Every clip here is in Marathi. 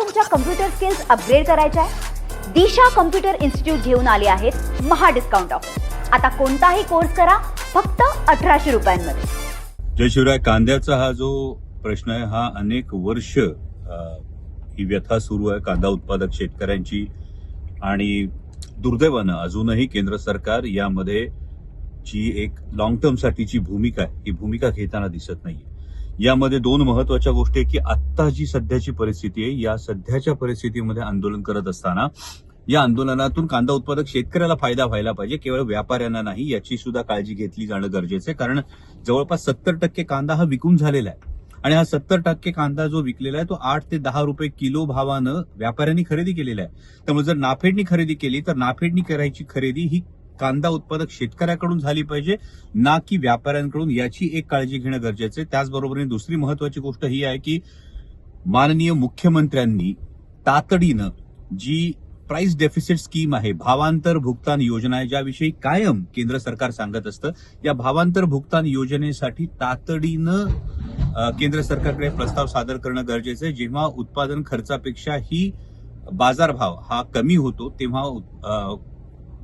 तुमच्या कम्प्युटर स्किल्स अपग्रेड करायच्या आहे? दिशा कम्प्युटर इन्स्टिट्यूट घेऊन आले आहेत महा डिस्काउंट ऑफर. आता कोणताही कोर्स करा फक्त 1800 रुपयांमध्ये. जय शिवराय. कांद्याचा हा जो प्रश्न आहे हा अनेक वर्ष ही व्यथा सुरू आहे कांदा उत्पादक शेतकऱ्यांची, आणि दुर्दैवानं अजूनही केंद्र सरकार यामध्ये जी एक लॉंग टर्म साठीची भूमिका आहे ही भूमिका घेताना दिसत नाहीये. यामध्ये दोन महत्वाच्या गोष्टी आहे की आत्ता जी सध्याची परिस्थिती आहे या सध्याच्या परिस्थितीमध्ये आंदोलन करत असताना या आंदोलनातून कांदा उत्पादक शेतकऱ्याला फायदा व्हायला पाहिजे, केवळ व्यापाऱ्यांना नाही, याची सुद्धा काळजी घेतली जाणं गरजेचं आहे. कारण जवळपास 70% कांदा हा विकून झालेला आहे आणि हा 70% कांदा जो विकलेला आहे तो 8 ते 10 रुपये किलो भावानं व्यापाऱ्यांनी खरेदी केलेला आहे. त्यामुळे जर नाफेडनी खरेदी केली तर नाफेडनी करायची खरेदी ही कांदा उत्पादक शेतकऱ्याकडून झाली पाहिजे, ना की व्यापाऱ्यांकडून, याची एक काळजी घेणं गरजेचं आहे. त्याचबरोबर दुसरी महत्वाची गोष्ट ही आहे की माननीय मुख्यमंत्र्यांनी तातडीनं जी प्राइस डेफिसिट स्कीम आहे, भावांतर भुगतान योजना आहे, ज्याविषयी कायम केंद्र सरकार सांगत असतं, या भावांतर भुगतान योजनेसाठी तातडीनं केंद्र सरकारकडे प्रस्ताव सादर करणं गरजेचं आहे. जेव्हा उत्पादन खर्चापेक्षा ही बाजारभाव हा कमी होतो तेव्हा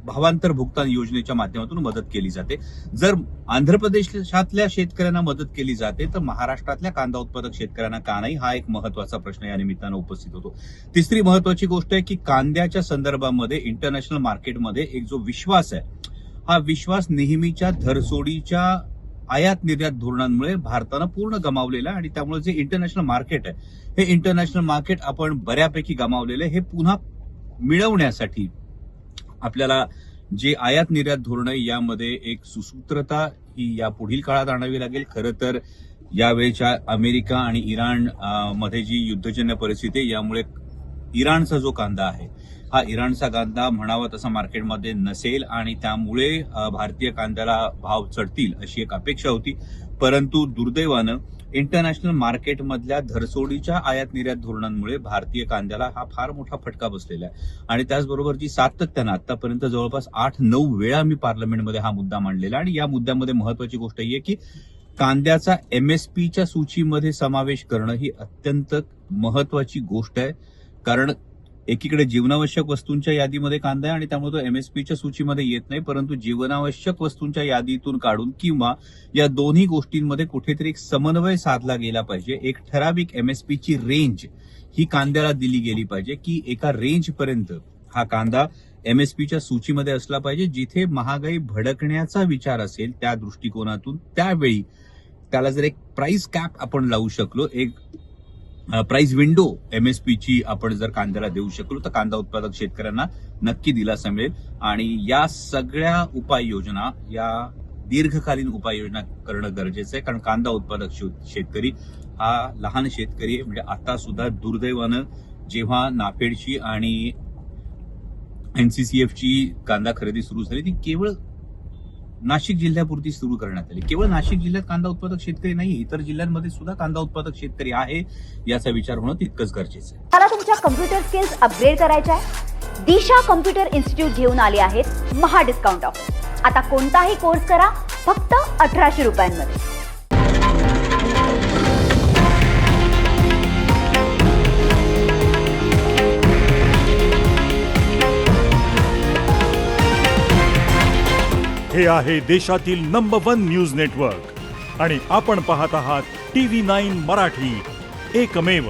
भावांतर भुगतान योजनेच्या माध्यमातून मदत केली जाते. जर आंध्र प्रदेशातल्या शेतकऱ्यांना मदत केली जाते तर महाराष्ट्रातल्या कांदा उत्पादक शेतकऱ्यांना का नाही, हा एक महत्वाचा प्रश्न या निमित्तानं उपस्थित होतो. तिसरी महत्वाची गोष्ट आहे की कांद्याच्या संदर्भामध्ये इंटरनॅशनल मार्केटमध्ये एक जो विश्वास आहे, हा विश्वास नेहमीच्या धरसोडीच्या आयात निर्यात धोरणांमुळे भारतानं पूर्ण गमावलेला आहे आणि त्यामुळे जे इंटरनॅशनल मार्केट आहे हे इंटरनॅशनल मार्केट आपण बऱ्यापैकी गमावलेलं आहे. हे पुन्हा मिळवण्यासाठी आपल्याला जे आयात निर्यात धोरण आहे यामध्ये एक सुसूत्रता ही या पुढील काळात आणावी लागेल. खरं तर यावेळेच्या अमेरिका आणि इराण मध्ये जी युद्धजन्य परिस्थिती आहे यामुळे इराणचा जो कांदा आहे हा इराणचा कांदा म्हणावा तसा मार्केटमध्ये नसेल आणि त्यामुळे भारतीय कांद्याला भाव चढतील अशी एक अपेक्षा होती. परंतु दुर्दैवानं इंटरनॅशनल मार्केटमधल्या धरसोडीच्या आयात निर्यात धोरणांमुळे भारतीय कांद्याला हा फार मोठा फटका बसलेला आहे. आणि त्याचबरोबर जी सातत्यानं आतापर्यंत जवळपास 8-9 वेळा मी पार्लमेंटमध्ये हा मुद्दा मांडलेला, आणि या मुद्द्यामध्ये महत्वाची गोष्ट ही आहे की कांद्याचा एमएसपीच्या सूचीमध्ये समावेश करणं ही अत्यंत महत्वाची गोष्ट आहे. कारण एकीकडे जीवनावश्यक वस्तूंच्या यादीमध्ये कांदा आहे आणि त्यामुळे तो एमएसपीच्या सूचीमध्ये येत नाही, परंतु जीवनावश्यक वस्तूंच्या यादीतून काढून किंवा या दोन्ही गोष्टींमध्ये कुठेतरी एक समन्वय साधला गेला पाहिजे. एक ठराविक एमएसपीची रेंज ही कांद्याला दिली गेली पाहिजे की एका रेंजपर्यंत हा कांदा एमएसपीच्या सूचीमध्ये असला पाहिजे. जिथे महागाई भडकण्याचा विचार असेल त्या दृष्टिकोनातून त्यावेळी त्याला जर एक प्राइस कॅप आपण लावू शकलो, एक प्राइस विंडो एमएसपीची आपण जर कांद्याला देऊ शकलो तर कांदा उत्पादक शेतकऱ्यांना नक्की दिलासा मिळेल. आणि या सगळ्या उपाययोजना, या दीर्घकालीन उपाययोजना करणं गरजेचं आहे. कारण कांदा उत्पादक शेतकरी हा लहान शेतकरी आहे. म्हणजे आता सुद्धा दुर्दैवानं जेव्हा नाफेडची आणि एनसीसीएफची कांदा खरेदी सुरू झाली ती केवळ नाशिक जिल्ह्यापुरती सुरू करण्यात आली. केवळ नाशिक जिल्ह्यात कांदा उत्पादक शेतकरी नाही, इतर जिल्ह्यांमध्ये सुद्धा कांदा उत्पादक शेतकरी आहे, याचा विचार होणं तितकंच गरजेचं आहे. मला तुमच्या कम्प्युटर स्किल्स अपग्रेड करायच्या आहे? दिशा कम्प्युटर इन्स्टिट्यूट घेऊन आले आहेत महा डिस्काउंट ऑफर. आता कोणताही कोर्स करा फक्त 1800 रुपयांमध्ये. हे आहे देशातील नंबर 1 न्यूज नेटवर्क आणि आपण पाहत आहात TV9 मराठी, एकमेव.